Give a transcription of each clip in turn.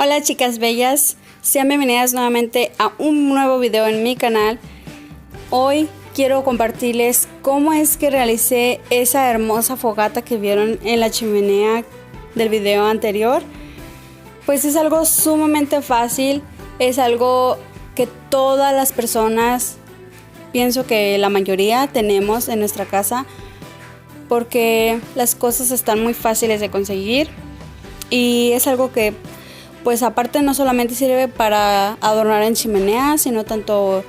Hola chicas bellas, sean bienvenidas nuevamente a un nuevo video en mi canal. Hoy quiero compartirles cómo es que realicé esa hermosa fogata que vieron en la chimenea del video anterior. Pues es algo sumamente fácil, es algo que todas las personas, pienso que la mayoría tenemos en nuestra casa, porque las cosas están muy fáciles de conseguir y es algo que pues aparte no solamente sirve para adornar en chimenea, sino tanto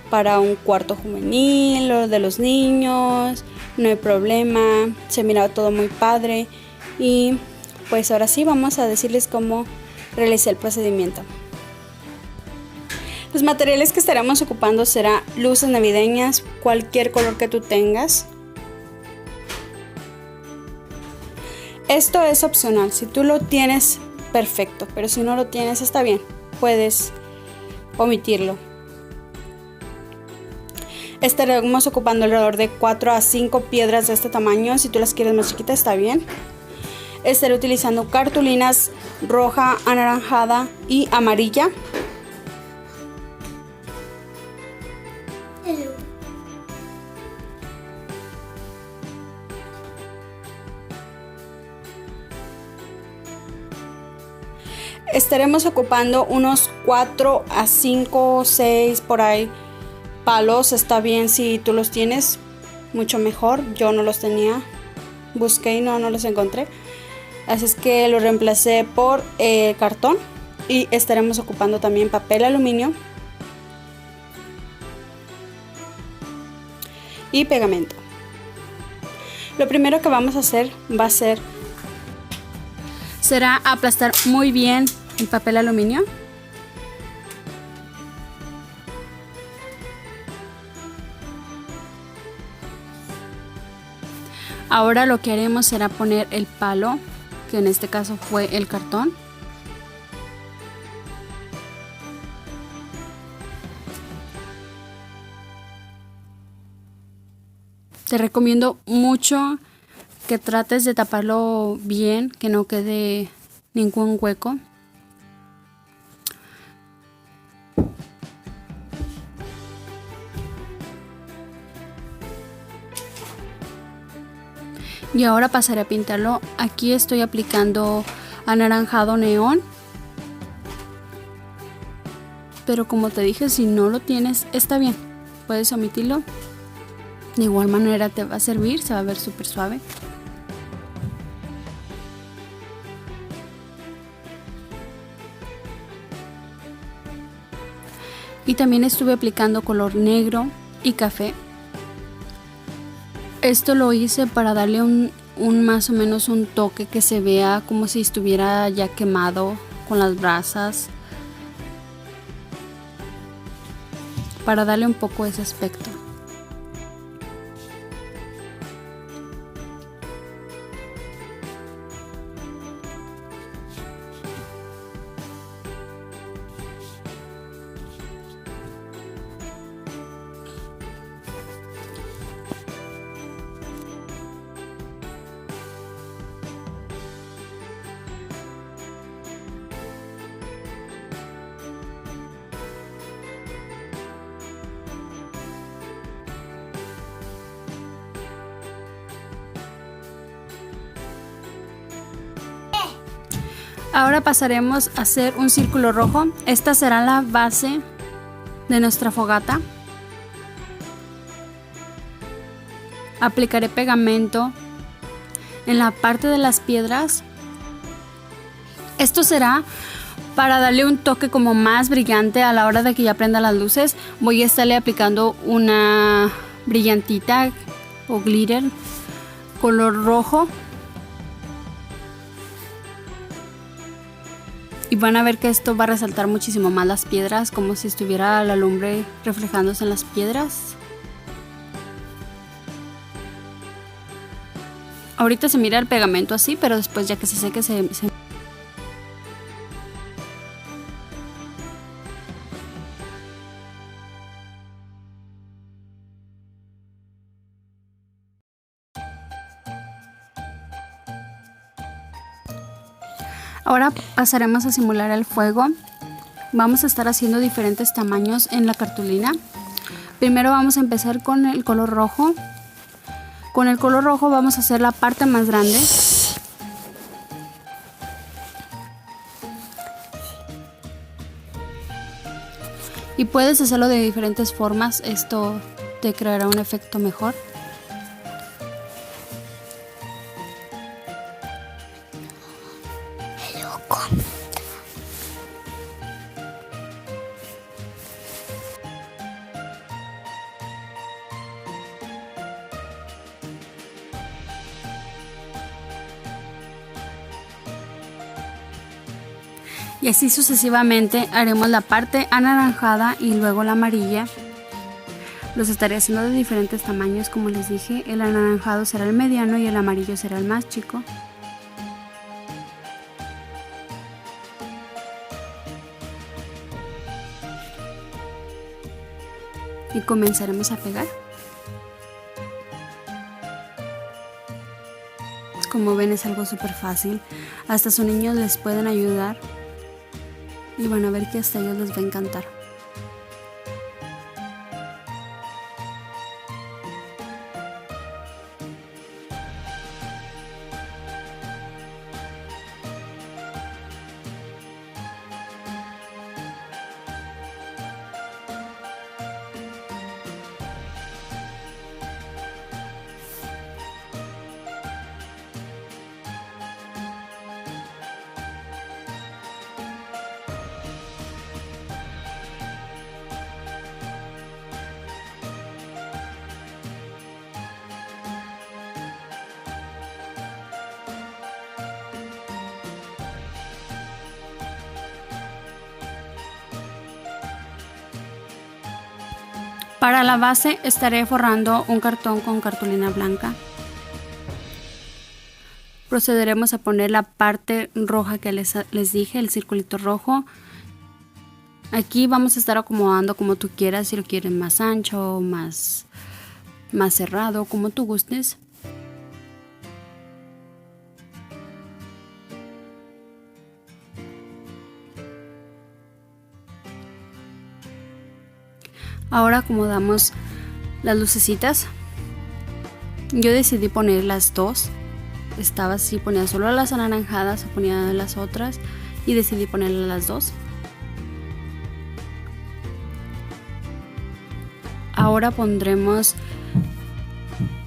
para un cuarto juvenil o de los niños, no hay problema, se mira todo muy padre. Y pues ahora sí vamos a decirles cómo realicé el procedimiento. Los materiales que estaremos ocupando será luces navideñas, cualquier color que tú tengas. Esto es opcional, si tú lo tienes perfecto, pero si no lo tienes está bien, puedes omitirlo. Estaremos ocupando alrededor de 4 a 5 piedras de este tamaño, si tú las quieres más chiquitas está bien. Estaré utilizando cartulinas roja, anaranjada y amarilla. Estaremos ocupando unos 4 a 5 o 6 por ahí palos, está bien si tú los tienes, mucho mejor. Yo no los tenía, busqué y no los encontré, así es que lo reemplacé por cartón. Y estaremos ocupando también papel aluminio y pegamento. Lo primero que vamos a hacer será aplastar muy bien el papel aluminio. Ahora lo que haremos será poner el palo, que en este caso fue el cartón. Te recomiendo mucho que trates de taparlo bien, que no quede ningún hueco. Y ahora pasaré a pintarlo. Aquí estoy aplicando anaranjado neón, pero como te dije, si no lo tienes está bien, puedes omitirlo. De igual manera te va a servir, se va a ver súper suave. Y también estuve aplicando color negro y café. Esto lo hice para darle un más o menos un toque que se vea como si estuviera ya quemado con las brasas, para darle un poco ese aspecto. Ahora pasaremos a hacer un círculo rojo. Esta será la base de nuestra fogata. Aplicaré pegamento en la parte de las piedras. Esto será para darle un toque como más brillante a la hora de que ya prenda las luces. Voy a estarle aplicando una brillantita o glitter color rojo. Y van a ver que esto va a resaltar muchísimo más las piedras, como si estuviera la lumbre reflejándose en las piedras. Ahorita se mira el pegamento así, pero después ya que se seque se... Ahora pasaremos a simular el fuego. Vamos a estar haciendo diferentes tamaños en la cartulina. Primero vamos a empezar con el color rojo. Con el color rojo vamos a hacer la parte más grande. Y puedes hacerlo de diferentes formas, esto te creará un efecto mejor. Y así sucesivamente haremos la parte anaranjada y luego la amarilla. Los estaré haciendo de diferentes tamaños, como les dije. El anaranjado será el mediano y el amarillo será el más chico. Y comenzaremos a pegar. Como ven, es algo súper fácil. Hasta sus niños les pueden ayudar. Y van a ver que hasta a ellos les va a encantar. Para la base estaré forrando un cartón con cartulina blanca. Procederemos a poner la parte roja que les dije, el circulito rojo. Aquí vamos a estar acomodando como tú quieras, si lo quieres más ancho, más cerrado, como tú gustes. Ahora acomodamos las lucecitas. Yo decidí poner las dos. Estaba así, ponía solo las anaranjadas, ponía las otras y decidí ponerle las dos. Ahora pondremos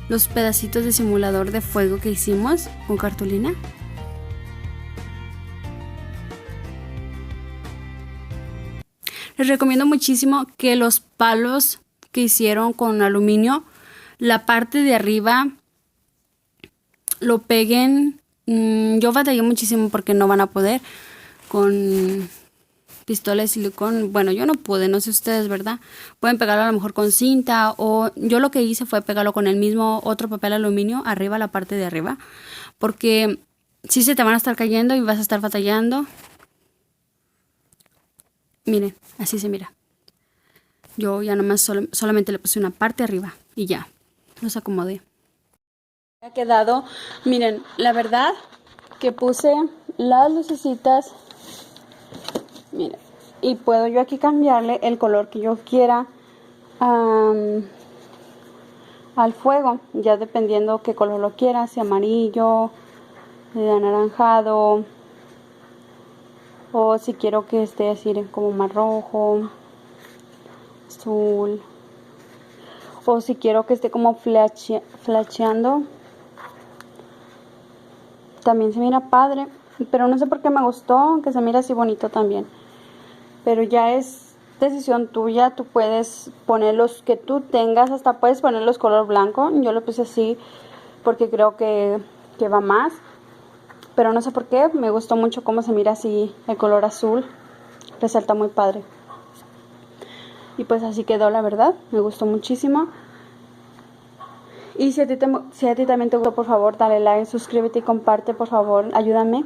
los pedacitos de simulador de fuego que hicimos con cartulina. Les recomiendo muchísimo que los palos que hicieron con aluminio, la parte de arriba lo peguen. Yo batallé muchísimo porque no van a poder con pistola de silicón. Bueno, yo no pude, no sé ustedes, ¿verdad? Pueden pegarlo a lo mejor con cinta, o yo lo que hice fue pegarlo con el mismo otro papel aluminio arriba, la parte de arriba, porque si se te van a estar cayendo y vas a estar batallando. Miren, así se mira. Yo ya nomás solamente le puse una parte arriba y ya, los acomodé. Ha quedado, miren, la verdad que puse las lucecitas, miren, y puedo yo aquí cambiarle el color que yo quiera al fuego, ya dependiendo qué color lo quiera, si amarillo, anaranjado, o si quiero que esté así como más rojo, azul, o si quiero que esté como flasheando. También se mira padre, pero no sé por qué me gustó que se mira así bonito también. Pero ya es decisión tuya, tú puedes poner los que tú tengas, hasta puedes ponerlos color blanco. Yo lo puse así porque creo que va más. Pero no sé por qué, me gustó mucho cómo se mira así el color azul. Resalta muy padre. Y pues así quedó, la verdad, me gustó muchísimo. Y si a ti también te gustó, por favor, dale like, suscríbete y comparte, por favor, ayúdame.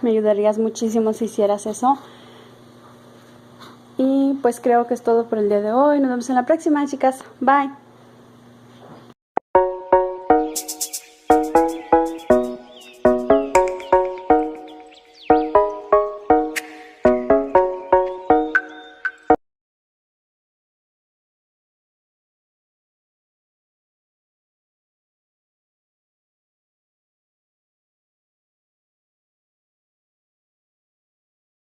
Me ayudarías muchísimo si hicieras eso. Y pues creo que es todo por el día de hoy. Nos vemos en la próxima, chicas. Bye.